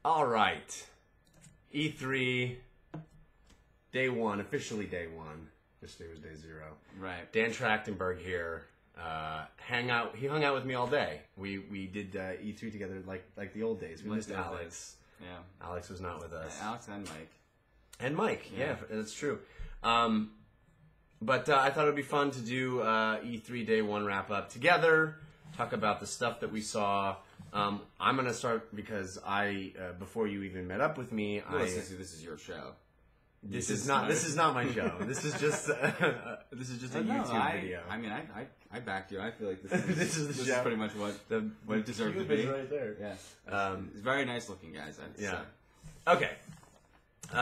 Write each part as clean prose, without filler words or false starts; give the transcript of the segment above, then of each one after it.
All right. E3, day one, officially day one. Yesterday was day zero. Right. Dan Trachtenberg here. He hung out with me all day. We did E3 together like the old days. We missed Alex. Yeah. Alex was not with us. Alex and Mike. And Mike, yeah, that's true. But I thought it would be fun to do E3 Day 1 wrap-up together, talk about the stuff that we saw. I'm going to start because before you even met up with me, This is your show. This is not my show. This is just a YouTube video. I mean, I backed you. I feel like this is the show. Is pretty much what it deserved to cube be. is right there. Yeah. It's very nice looking, guys. Okay.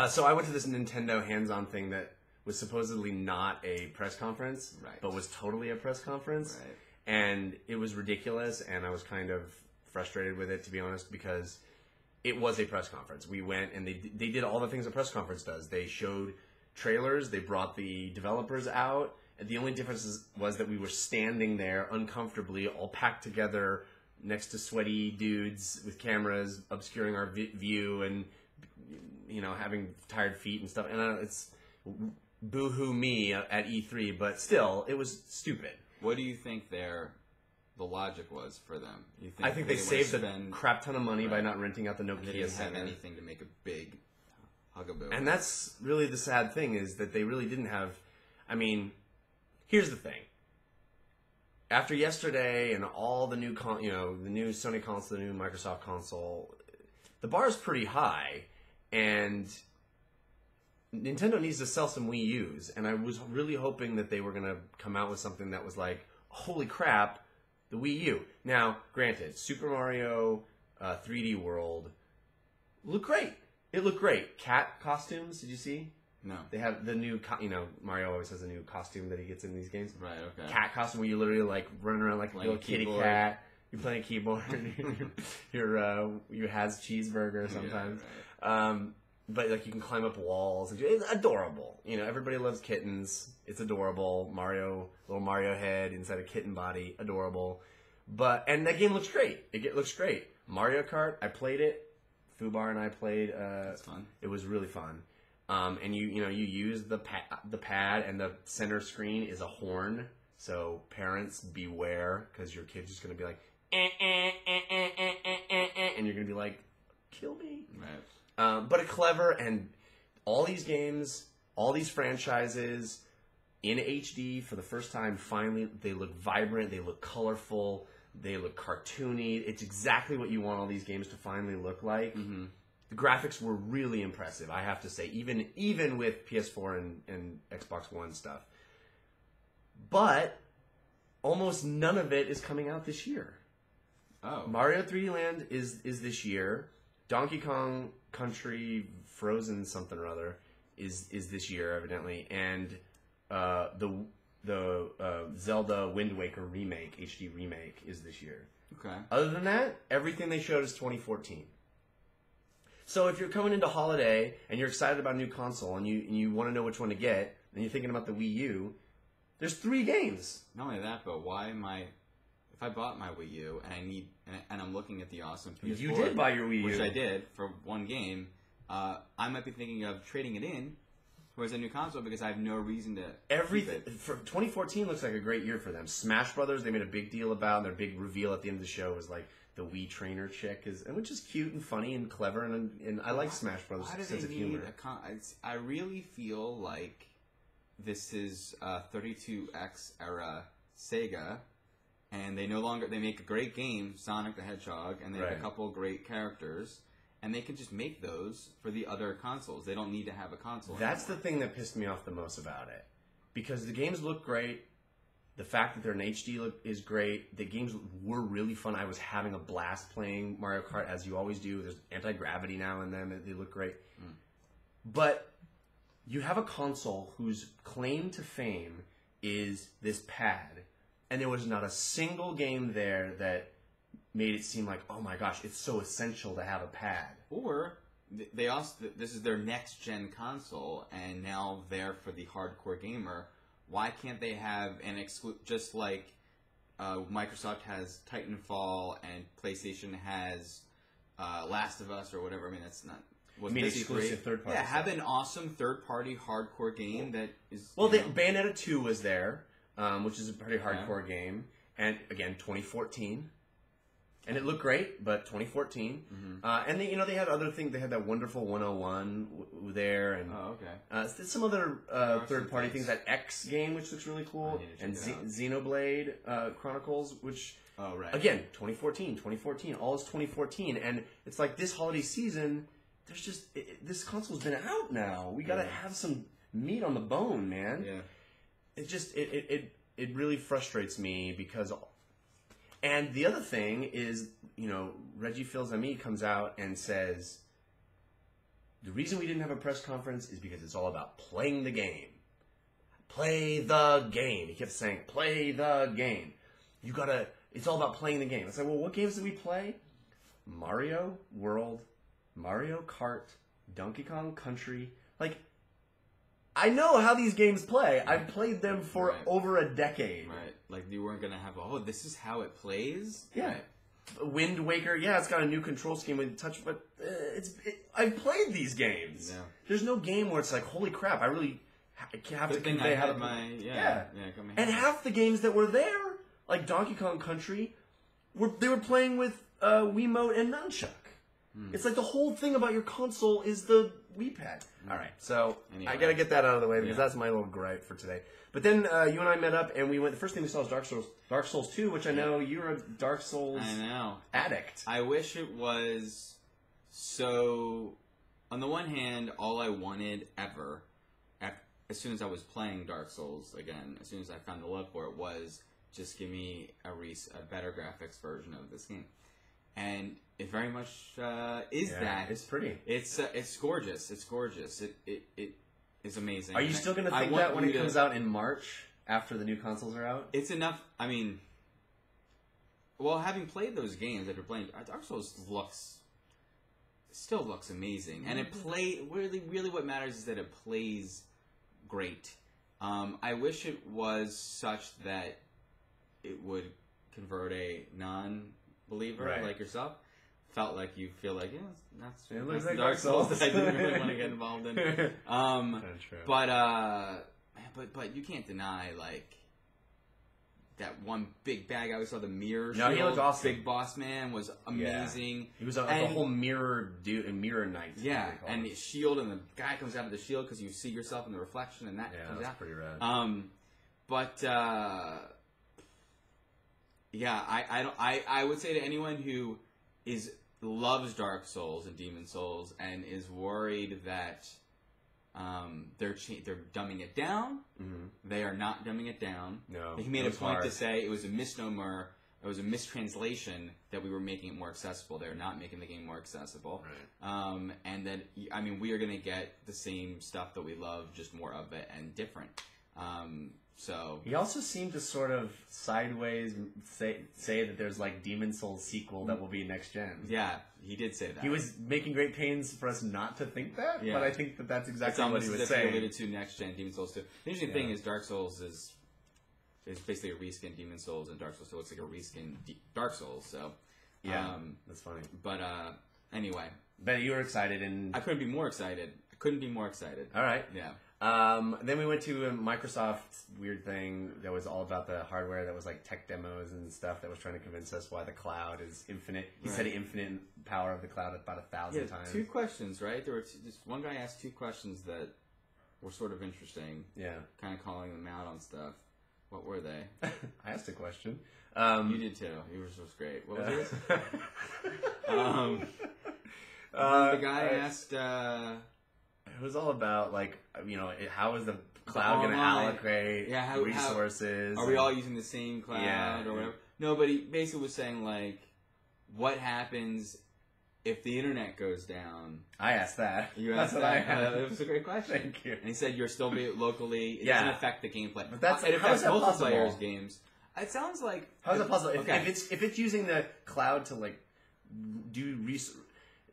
So I went to this Nintendo hands-on thing that was supposedly not a press conference, but was totally a press conference. Right. And it was ridiculous, and I was kind of frustrated with it, to be honest, because it was a press conference. We went, and they did all the things a press conference does. They showed trailers, they brought the developers out, and the only difference was that we were standing there uncomfortably, all packed together next to sweaty dudes with cameras obscuring our view and, having tired feet and stuff. And it's boo-hoo me at E3, but still, it was stupid. What do you think the logic was for them? I think they saved a crap ton of money by not renting out the Nokia Center. They didn't have anything to make a big hugaboo. And that's really the sad thing, is that they really didn't have... I mean, here's the thing. After yesterday and all the new the new Sony console, the new Microsoft console, the bar is pretty high, and Nintendo needs to sell some Wii U's, and I was really hoping that they were going to come out with something that was like, holy crap, the Wii U. Now, granted, Super Mario 3D World looked great. It looked great. Cat costumes, did you see? No. They have the new, Mario always has a new costume that he gets in these games. Right, okay. Cat costume where you literally like run around like a little kitty cat. You're playing a keyboard. You has cheeseburger sometimes. Yeah, right. But like you can climb up walls. It's adorable. Everybody loves kittens. It's adorable. Little Mario head inside a kitten body. Adorable. And that game looks great. It looks great. Mario Kart, I played it. Fubar and I played. That's fun. It was really fun. And you use the pad, and the center screen is a horn. So parents beware, because your kid's just gonna be like, and you're gonna be like, kill me. Right. But it's clever, and all these games, all these franchises in HD for the first time, finally, they look vibrant, they look colorful, they look cartoony. It's exactly what you want all these games to finally look like. Mm-hmm. The graphics were really impressive, I have to say, even with PS4 and Xbox One stuff. But almost none of it is coming out this year. Oh. Mario 3D Land is this year. Donkey Kong Country Frozen something or other is this year, evidently, and the Zelda Wind Waker remake, HD remake, is this year. Okay. Other than that, everything they showed is 2014. So if you're coming into holiday and you're excited about a new console and you want to know which one to get, and you're thinking about the Wii U, there's 3 games. Not only that, but why am I... If I bought my Wii U and I'm looking at the awesome PS4... You did buy your Wii U. Which I did for one game, I might be thinking of trading it in towards a new console because I have no reason to keep it. For 2014 looks like a great year for them. Smash Brothers, they made a big deal about, and their big reveal at the end of the show was like the Wii trainer chick, which is cute and funny and clever, and I like Smash Brothers' sense of humor. I really feel like this is 32X era Sega, and they make a great game, Sonic the Hedgehog, and they have a couple great characters, and they can just make those for the other consoles. They don't need to have a console That's anymore. the thing that pissed me off the most about it. Because the games look great, the fact that they're in HD is great, the games were really fun. I was having a blast playing Mario Kart, as you always do. There's anti-gravity now and then, they look great. But you have a console whose claim to fame is this pad, and there was not a single game there that made it seem like, oh my gosh, it's so essential to have a pad. Or they also, this is their next gen console, and now they're for the hardcore gamer. Why can't they have an just like Microsoft has Titanfall and PlayStation has Last of Us or whatever. I mean, that's not. I mean, exclusive third party. Yeah, have an awesome third party hardcore game that is. Well, Bayonetta 2 was there, which is a pretty hardcore game, and again, 2014. And it looked great, but 2014. Mm-hmm. And they had other things. They had that wonderful 101 there, and some other third-party things. That X game, which looks really cool, and Xenoblade Chronicles, which again 2014. All is 2014, and it's like this holiday season. There's just this console's been out now. We gotta have some meat on the bone, man. Yeah. It just it really frustrates me because. And the other thing is, Reggie Fils-Aimé comes out and says, the reason we didn't have a press conference is because it's all about playing the game. Play the game. He kept saying, play the game. It's all about playing the game. It's like, well, what games did we play? Mario World, Mario Kart, Donkey Kong Country. Like, I know how these games play. I've played them for over a decade. Right. Like, you weren't going to have, this is how it plays? Yeah. Right. Wind Waker, it's got a new control scheme with touch, but I've played these games. Yeah. There's no game where it's like, holy crap, I really have to convey how to play. And half the games that were there, like Donkey Kong Country, they were playing with Wiimote and Nunchuck. It's like the whole thing about your console is the Wii Pad. All right, so I got to get that out of the way because that's my little gripe for today. But then you and I met up and we went. The first thing we saw was Dark Souls 2, which I know you're a Dark Souls addict. I wish it was so. On the one hand, all I wanted ever, as soon as I was playing Dark Souls again, as soon as I found the love for it, was just give me a better graphics version of this game. And it very much is that. It's pretty. It's gorgeous. It's gorgeous. It is amazing. Are you still going to think that when it comes out in March after the new consoles are out? It's enough. I mean, well, having played those games that you're playing, Dark Souls still looks amazing, and it really what matters is that it plays great. I wish it was such that it would convert a non-believer like yourself. Felt like you feel like that's like Dark Souls that I didn't really want to get involved in. But you can't deny like that one big bag. I always saw the mirror. No, he looked awesome. Big Boss Man was amazing. Yeah. He was a whole mirror knight. Yeah, and the shield, and the guy comes out of the shield because you see yourself in the reflection, and that comes out. That's pretty rad. I would say to anyone who loves Dark Souls and Demon Souls and is worried that they're dumbing it down. Mm-hmm. They are not dumbing it down. No, he made a point to say it was a misnomer. It was a mistranslation that we were making it more accessible. They're not making the game more accessible. Right. And that we are going to get the same stuff that we love, just more of it and different. So he also seemed to sort of sideways say that there's like Demon Souls sequel that will be next gen. Yeah, he did say that. He was making great pains for us not to think that, but I think that's exactly what he was saying. Related to next gen Demon Souls 2. The interesting thing is Dark Souls is basically a reskin Demon Souls, and Dark Souls 2 looks like a reskin Dark Souls. So that's funny. But anyway, but you were excited, and I couldn't be more excited. All right, yeah. Then we went to a Microsoft weird thing that was all about the hardware that was like tech demos and stuff that was trying to convince us why the cloud is infinite. He said infinite power of the cloud about 1,000 times. 2 questions, right? There were just one guy asked 2 questions that were sort of interesting. Yeah. Kind of calling them out on stuff. What were they? I asked a question. You did too. Yours was great. What was yours? The guy asked... It was all about, like, how is the cloud going to allocate resources? Are we all using the same cloud or whatever? No, but he basically was saying, like, what happens if the internet goes down? I asked that. You asked that? It was a great question. Thank you. And he said you're still locally. It doesn't affect the gameplay. But it affects multiplayer games. It sounds like... How is that possible? Okay. If it's using the cloud to, like, do research...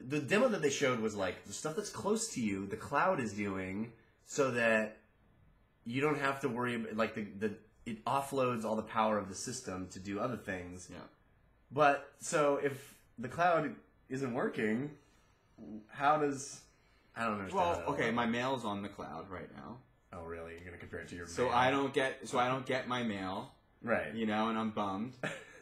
The demo that they showed was like the stuff that's close to you, the cloud is doing so that you don't have to worry about, like, it offloads all the power of the system to do other things. Yeah. But so if the cloud isn't working, how does... I don't understand. Well, okay, my mail's on the cloud right now. Oh, really? You're gonna compare it to your so mail? I don't get my mail, right? You know, and I'm bummed.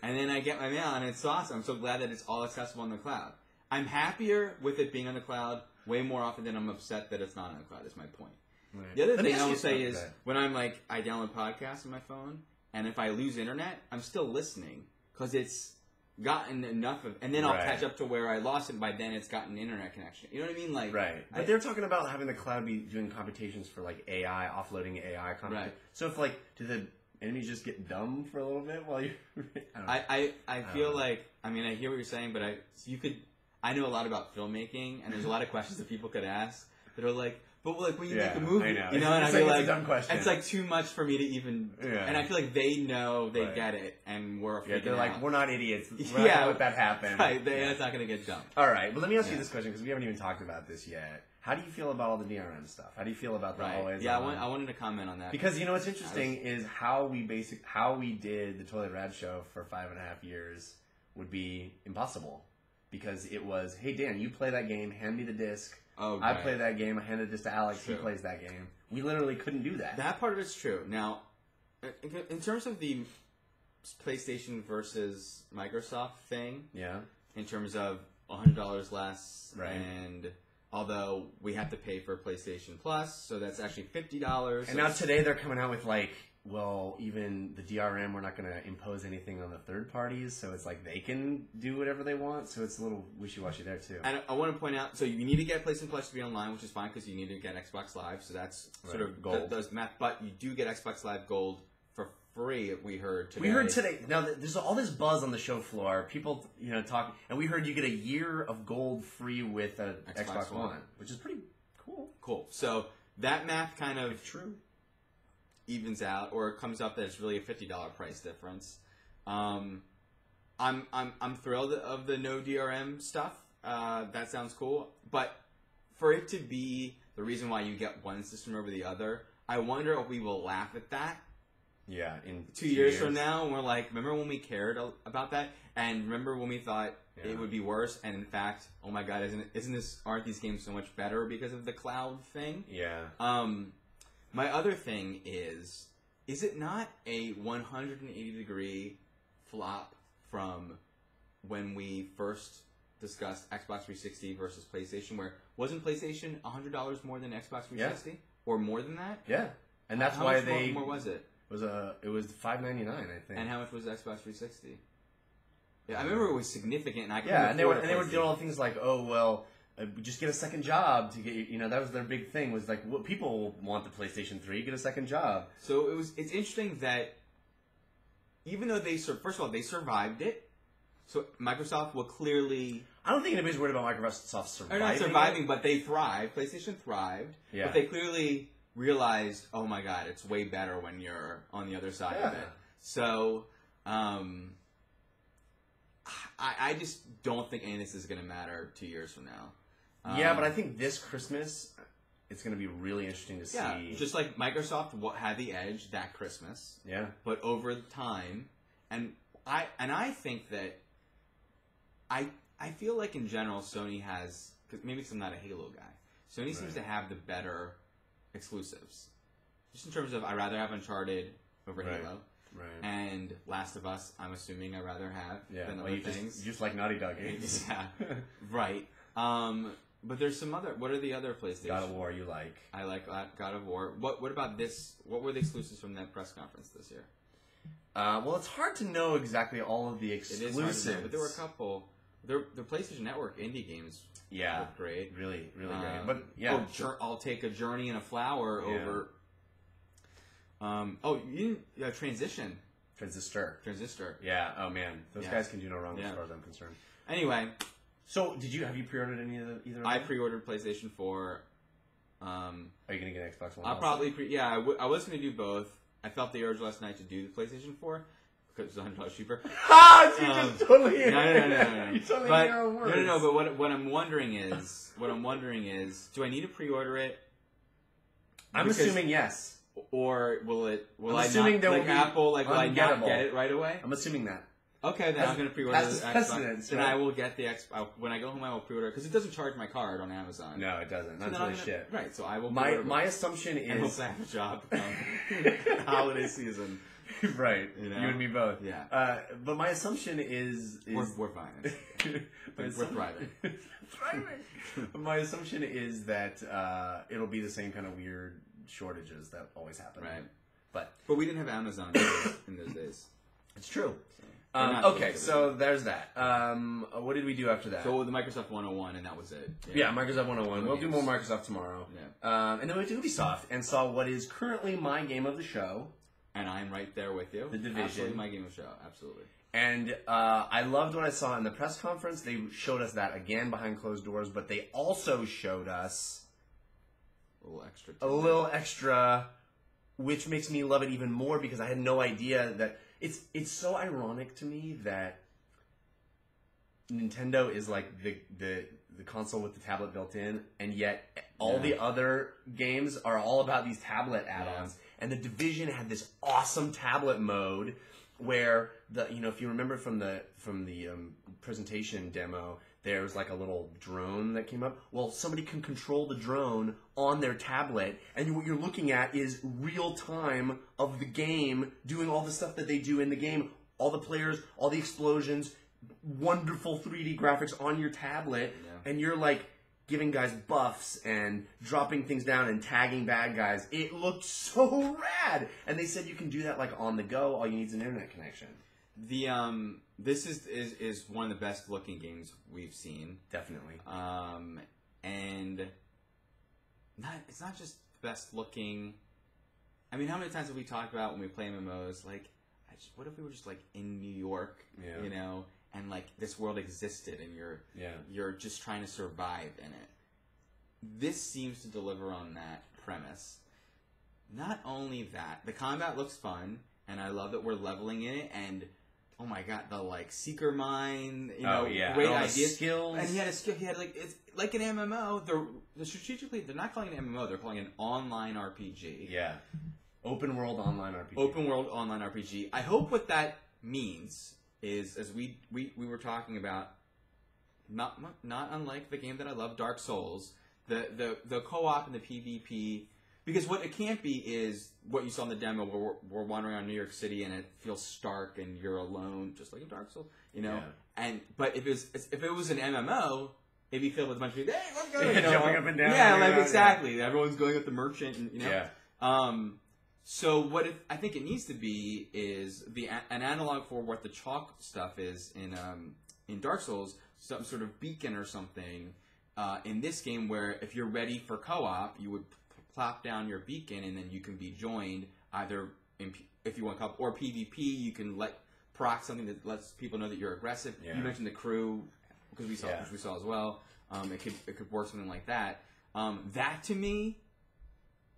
And then I get my mail, and it's awesome. I'm so glad that it's all accessible on the cloud. I'm happier with it being on the cloud way more often than I'm upset that it's not on the cloud. Is my point. Right. The other thing I will say is when I'm like I download podcasts on my phone, and if I lose internet, I'm still listening because it's gotten enough of, and then I'll catch up to where I lost it. And by then, it's gotten an internet connection. You know what I mean? Like, But they're talking about having the cloud be doing computations for like AI, offloading AI computations. Right. So if like, do the enemies just get dumb for a little bit while you? I feel like I mean I hear what you're saying, but I know a lot about filmmaking, and there's a lot of questions that people could ask that are like. But like when you make a movie, you know, and I feel like it's like too much for me to even. Yeah. And I feel like they know they get it, and we're freaking they're like out. We're not idiots. We're not gonna let that happen. Right, it's not going to get dumped. All right, but let me ask you this question because we haven't even talked about this yet. How do you feel about all the DRM stuff? How do you feel about the always? Yeah, I wanted to comment on that because you know what's interesting is how we did the Toilet Rad show for 5.5 years would be impossible because it was, hey Dan, you play that game, hand me the disc. Oh, I play that game. I hand it just to Alex. True. He plays that game. We literally couldn't do that. That part of it's true. Now, in terms of the PlayStation versus Microsoft thing, in terms of $100 less, and although we have to pay for PlayStation Plus, so that's actually $50. And now today they're coming out with like, well, even the DRM, we're not going to impose anything on the third parties, so it's like they can do whatever they want, so it's a little wishy-washy there, too. And I want to point out, so you need to get PlayStation Plus to be online, which is fine, because you need to get Xbox Live, so that's sort of gold. Does math, but you do get Xbox Live Gold for free, we heard today. Now, there's all this buzz on the show floor, people, talking, and we heard you get a year of gold free with an Xbox One, which is pretty cool. Cool. So that math kind of... If true. Evens out, or it comes up that it's really a $50 price difference. I'm thrilled of the no DRM stuff. That sounds cool. But for it to be the reason why you get one system over the other, I wonder if we will laugh at that. Yeah, in 2 years from now, and we're like, remember when we cared about that, and remember when we thought it would be worse, and in fact, oh my God, aren't these games so much better because of the cloud thing? Yeah. My other thing is it not a 180-degree flop from when we first discussed Xbox 360 versus PlayStation, where wasn't PlayStation $100 more than Xbox 360? Or more than that? Yeah. And that's why they... How much more was it? It was $5.99, I think. And how much was Xbox 360? Yeah, I remember it was significant, and I couldn't and they were doing all things like, oh, well... just get a second job to get that was their big thing was like what people want the PlayStation 3, get a second job. So it's interesting that even though first of all they survived it, so Microsoft will clearly. I don't think anybody's worried about Microsoft surviving. Or not surviving, but they thrived. PlayStation thrived, but they clearly realized, oh my God, it's way better when you're on the other side of it. So I just don't think any of this is going to matter 2 years from now. Yeah, but I think this Christmas, it's going to be really interesting to see. Yeah, just like Microsoft had the edge that Christmas. Yeah. But over time, and I think that I feel like in general Sony has, because maybe because I'm not a Halo guy, Sony seems to have the better exclusives. Just in terms of, I'd rather have Uncharted over Halo. Right. And Last of Us, I'm assuming I'd rather have than other things. Just like Naughty Dog games. Yeah. Right. But there's some other... What are the other PlayStation? God of War you like. I like God of War. What about this? What were the exclusives from that press conference this year? Well, it's hard to know exactly all of the exclusives. It is hard to know, but there were a couple... The PlayStation Network indie games look great. Really, really great. But, yeah. I'll take a Journey and a Flower over... Transistor. Yeah. Oh man, those guys can do no wrong as far as I'm concerned. Anyway, so have you pre-ordered any of either? I pre-ordered PlayStation 4. Are you gonna get Xbox One? I'll probably I was gonna do both. I felt the urge last night to do the PlayStation 4 because it was $100 cheaper. You just totally no. You totally made your own words. No. But what I'm wondering is, do I need to pre-order it? I'm assuming yes. Or will I assuming not, there like will be Apple, will I not get it right away? I'm assuming that. Okay, then I'm going to pre-order That's the Xbox. precedence, And right? I will get the Xbox. When I go home, I will pre-order because it doesn't charge my card on Amazon. No, it doesn't. That's then really I'm gonna- shit. Right, so I will. My assumption and is hopefully I have a job come holiday season. right. You know? You and me both. Yeah. But my assumption is We're fine. We're thriving. My assumption is that it'll be the same kind of weird shortages that always happen. Right. But we didn't have Amazon in those days. it's true. So, okay, so there's that. What did we do after that? So the Microsoft 101, and that was it. Yeah, Microsoft 101. We'll do more games. Microsoft tomorrow. Yeah. And then we went to Ubisoft and saw what is currently my game of the show. And I'm right there with you. The Division. Absolutely my game of show. Absolutely. And I loved what I saw in the press conference. They showed us that again behind closed doors, but they also showed us a little extra, which makes me love it even more because I had no idea that it's so ironic to me that Nintendo is like the console with the tablet built in, and yet all the other games are all about these tablet add-ons. Yeah. And the Division had this awesome tablet mode where if you remember from the presentation demo, there was like a little drone that came up. Well, somebody can control the drone on their tablet, and what you're looking at is real time of the game, doing all the stuff that they do in the game, all the players, all the explosions, wonderful 3D graphics on your tablet, and you're like giving guys buffs and dropping things down and tagging bad guys. It looked so rad, and they said you can do that like on the go. All you need is an internet connection. This is one of the best looking games we've seen. Definitely. And it's not just best looking. I mean, how many times have we talked about when we play MMOs? Like, what if we were just like in New York, you know, and like this world existed, and you're just trying to survive in it. This seems to deliver on that premise. Not only that, the combat looks fun, and I love that we're leveling in it, and oh my god, the like seeker mine, great ideas. Skills. And he had a skill. He had like it's like an MMO. They're strategically they're not calling it an MMO. They're calling it an online RPG. Yeah. Open world online RPG. Open world online RPG. I hope what that means is, as we were talking about, not unlike the game that I love, Dark Souls, the co-op and the PvP. Because what it can't be is what you saw in the demo where we're wandering around New York City and it feels stark and you're alone, just like in Dark Souls, you know. Yeah. But if it was an MMO, it'd be filled with a bunch of people. Hey, let's go! You know? Jumping up and down. Yeah, like exactly. Yeah. Everyone's going with the merchant, and you know. Yeah. So what I think it needs to be is an analog for what the chalk stuff is in Dark Souls, some sort of beacon or something in this game where if you're ready for co-op, you would plop down your beacon and then you can be joined either if you want co-op or PvP. You can proc something that lets people know that you're aggressive. Yeah. You mentioned the crew because we saw as well. It could work something like that. That to me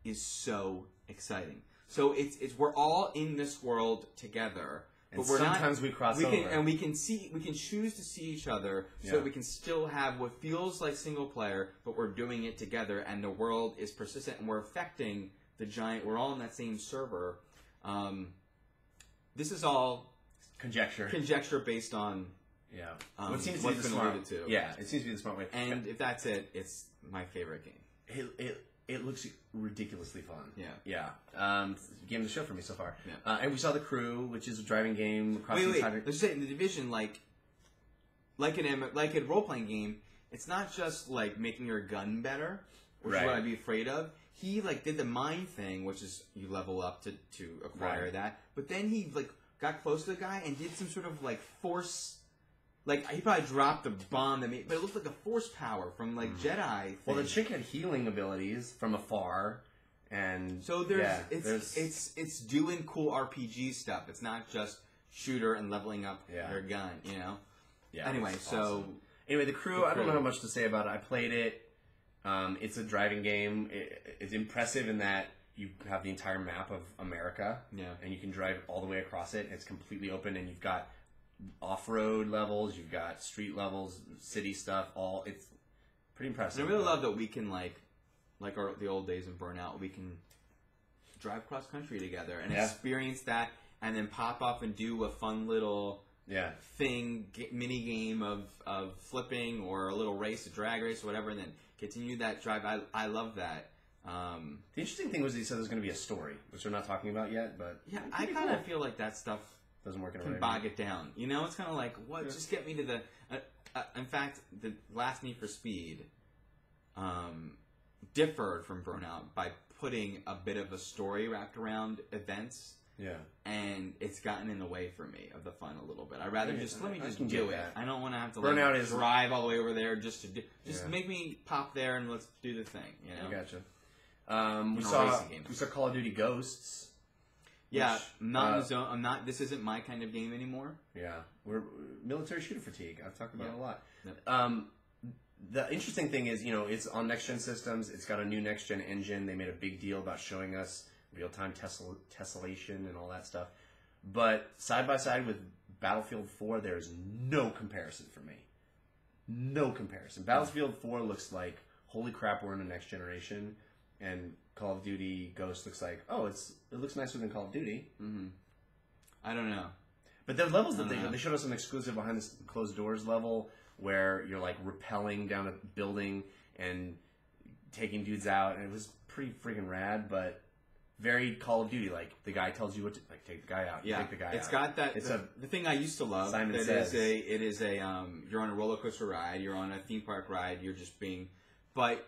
is so exciting. So it's we're all in this world together, but we're sometimes we cross over, and we can choose to see each other, so that we can still have what feels like single player, but we're doing it together, and the world is persistent, and we're affecting the giant. We're all in that same server. This is all conjecture based on what seems to be the smart. Yeah, it seems to be the smart way. And if that's it, it's my favorite game. It looks ridiculously fun. Yeah. Game of the show for me so far. Yeah. And we saw The Crew, which is a driving game across the entire... Let's just say in the Division, like a role-playing game, it's not just like making your gun better, which is what I'd be afraid of. He did the mine thing, which is you level up to acquire that. But then he got close to the guy and did some sort of force. He probably dropped a bomb but it looked like a force power from Jedi thing. Well, the chick had healing abilities from afar, and so it's doing cool RPG stuff. It's not just shooter and leveling up your gun, you know. Yeah. Anyway, awesome. The Crew. I don't know how much to say about it. I played it. It's a driving game. It's impressive in that you have the entire map of America, and you can drive all the way across it. It's completely open, and you've got off-road levels, you've got street levels, city stuff, it's pretty impressive. And I really love that we can, the old days in Burnout, we can drive cross-country together and experience that, and then pop off and do a fun little mini game of flipping or a little race, a drag race or whatever, and then continue that drive. I love that. The interesting thing was he said there's going to be a story, which we're not talking about yet, but yeah, I kind of feel like that stuff doesn't work in a can bog it down. You know, it's kind of like, what? Yeah. Just get me to the... in fact, the last Need for Speed differed from Burnout by putting a bit of a story wrapped around events. Yeah. And it's gotten in the way for me of the fun a little bit. I'd rather let me just do it. I don't want to have to drive all the way over there just to do... Just make me pop there and let's do the thing, you know? I gotcha. We saw Call of Duty Ghosts. Yeah, not in the zone. I'm not. This isn't my kind of game anymore. Yeah, we're military shooter fatigue. I've talked about it a lot. Yep. The interesting thing is, you know, it's on next gen systems. It's got a new next gen engine. They made a big deal about showing us real time tessellation and all that stuff. But side by side with Battlefield 4, there's no comparison for me. No comparison. Battlefield 4 looks like, holy crap, we're in the next generation, and Call of Duty Ghost looks like, it looks nicer than Call of Duty. Mm-hmm. I don't know. But the levels that they showed us an exclusive behind the closed doors level where you're like rappelling down a building and taking dudes out, and it was pretty freaking rad, but very Call of Duty. Like, the guy tells you what to, like, take the guy out. Yeah, take the guy it's out. got that. The thing I used to love. Simon that Says. It is a you're on a roller coaster ride, you're on a theme park ride, you're just being, but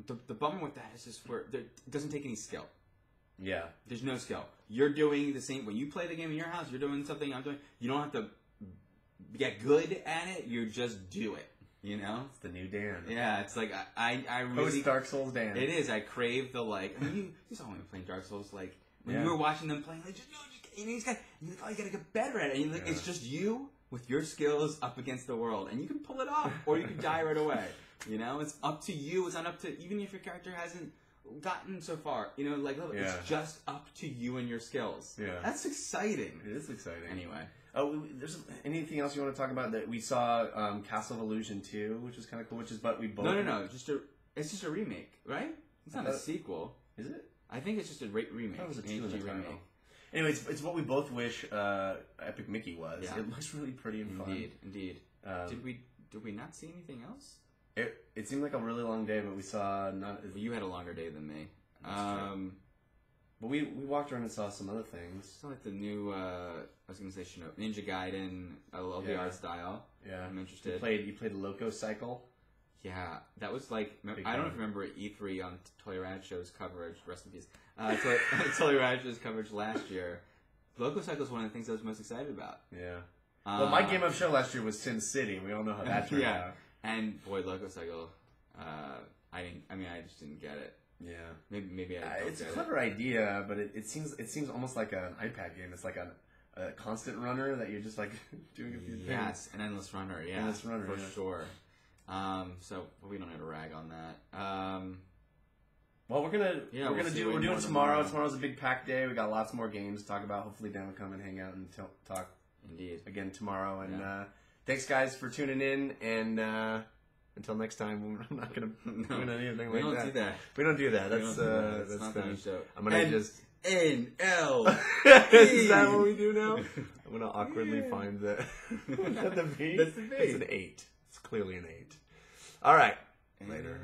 the bummer with that is just where it doesn't take any skill. Yeah. There's no skill. You're doing the same. When you play the game in your house, you're doing something I'm doing. You don't have to get good at it. You just do it. You know? It's the new Dan. Yeah, it's like, I really... Post Dark Souls Dan. It is. I crave the, like... I mean, you saw me playing Dark Souls, like, when you were watching them playing, like, you know, you gotta get better at it. And it's just you with your skills up against the world. And you can pull it off, or you can die right away. You know? It's up to you. It's not up to... Even if your character hasn't gotten so far, you know, like, it's just up to you and your skills. Yeah. That's exciting. It is exciting. Anyway. Oh, there's anything else you want to talk about? That we saw Castle of Illusion 2, which is kind of cool. But we both no. It's just a remake, right? It's not a sequel. Is it? I think it's just a remake. That was a 2 in the title. Anyway, it's what we both wish Epic Mickey was. Yeah. It looks really pretty and fun. Indeed. Did we not see anything else? It seemed like a really long day, but we saw not. Well, you had a longer day than me. But we walked around and saw some other things. Saw like the new I was gonna say Ninja Gaiden. I love the art style. Yeah, I'm interested. You played Loco Cycle. Yeah, that was like I don't remember E3 on Toy Rad Show's coverage. Rest in peace. Toy Rad Show's coverage last year. Loco Cycle is one of the things I was most excited about. Yeah. Well, my game of show last year was Sin City. We all know how that turned out. And boy, Loco Cycle. I just didn't get it. Yeah, maybe it's a clever idea, but it seems almost like an iPad game. It's like a constant runner that you're just like doing a few things. Yes, an endless runner. Yeah, endless runner for sure. So we don't have to rag on that. Well, we're doing tomorrow. Tomorrow's a big packed day. We got lots more games to talk about. Hopefully, Dan will come and hang out and talk. Indeed. Again tomorrow, and thanks guys for tuning in and. Until next time, we're not going to do anything like that. We don't do that. We don't do that. That's not the show. I'm going to just... N-L. Is that what we do now? I'm going to awkwardly find the... Is that the V? That's the V. It's an 8. It's clearly an 8. All right. Later.